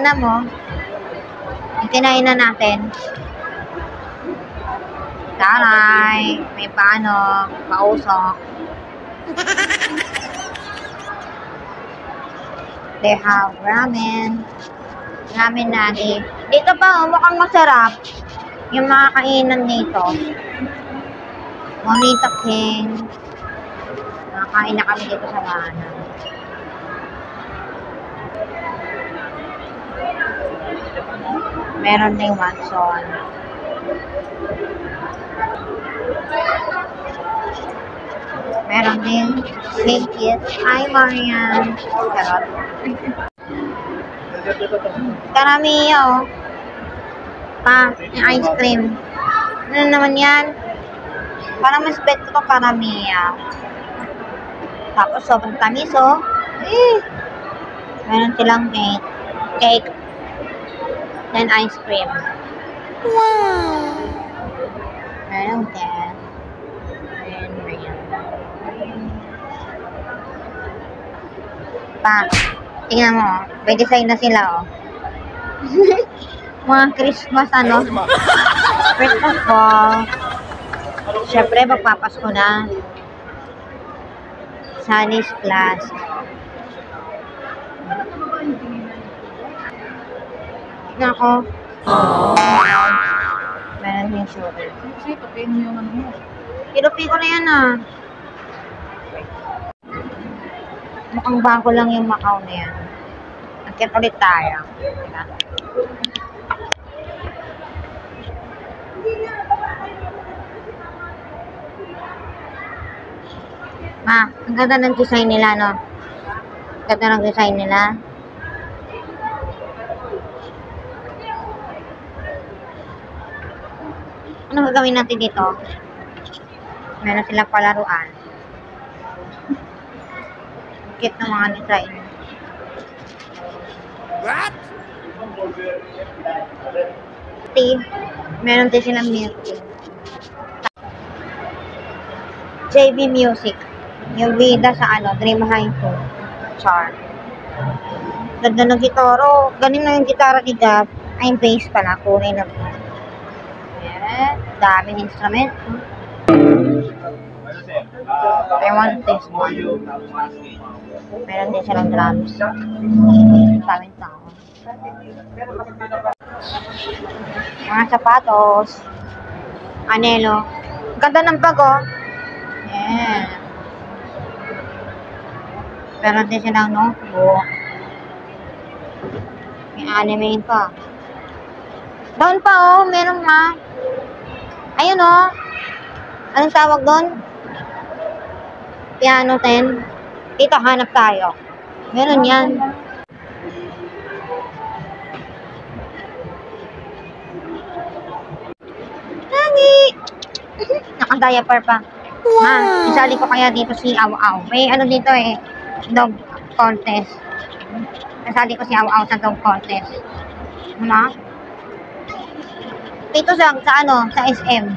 banana mo. Itinayin na natin. Taray. May paano. Pausok. They have ramen. Ramen nagi. Dito pa, mukhang masarap. Yung mga kainan dito. Monita King. Nakakain na kami dito sa bahanan. Meron ding Watson. Meron ding Slinkit. Hi, Marian. Charot. Karamiya, oh. Pa, yung ice cream. Ano naman yan? Parang mas bet ko karamiya. Tapos sobrang tamis, oh. Meron silang cake. Then ice cream. Wow! Meron din. Ayan. Pa, tingnan mo, oh. May design na sila, oh. Mga Christmas, ano? Christmas ball. Siyempre, magpapasko na. Sunny's class. Nako. Meron yung sugar. Kasi tupiin mo yung ano mo. Pinupi ko na yan, ah. Mukhang bago lang yung Macau na yan. Akit ulit tayo. Diba? Ma, ang ganda ng design nila, no? Ang ganda ng design nila. Ano gagawin natin dito? Meron silang palaruan. Cute ng mga design. What? Meron din silang music. JB Music. Yung bida sa ano, Dream High 2. Char. Ganda ng gitaro. Galing na yung gitara ni Gab. Ay, bass pala. Kulay na bass. Ayan. Daming instrument. I want this one. Meron din silang drums. Daming tao. Mga sapatos. Anelo. Ganda ng bag, oh. Ayan. Meron din silang notebook. May anime pa. Doon pa, oh. Meron nga. Ayun, oh. Anong tawag doon? Piano 10. Dito, hanap tayo. Meron yan. Lagi! Naka-diaper pa. Wow. Ma, isali ko kaya dito si Aw-Aw. May ano dito eh. Dog contest. Isali ko si Aw-Aw sa dog contest. Ma? Dito sa ano? Sa SM.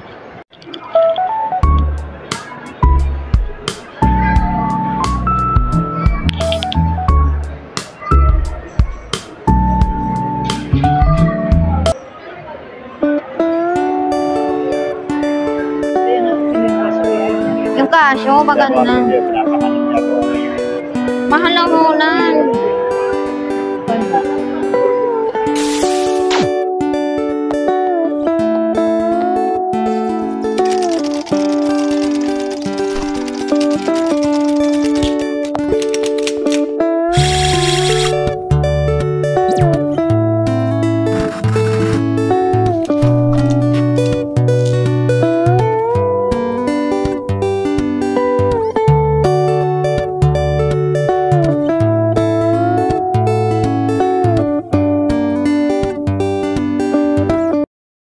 Yung kasyo, maganda. Mahal ang ulan.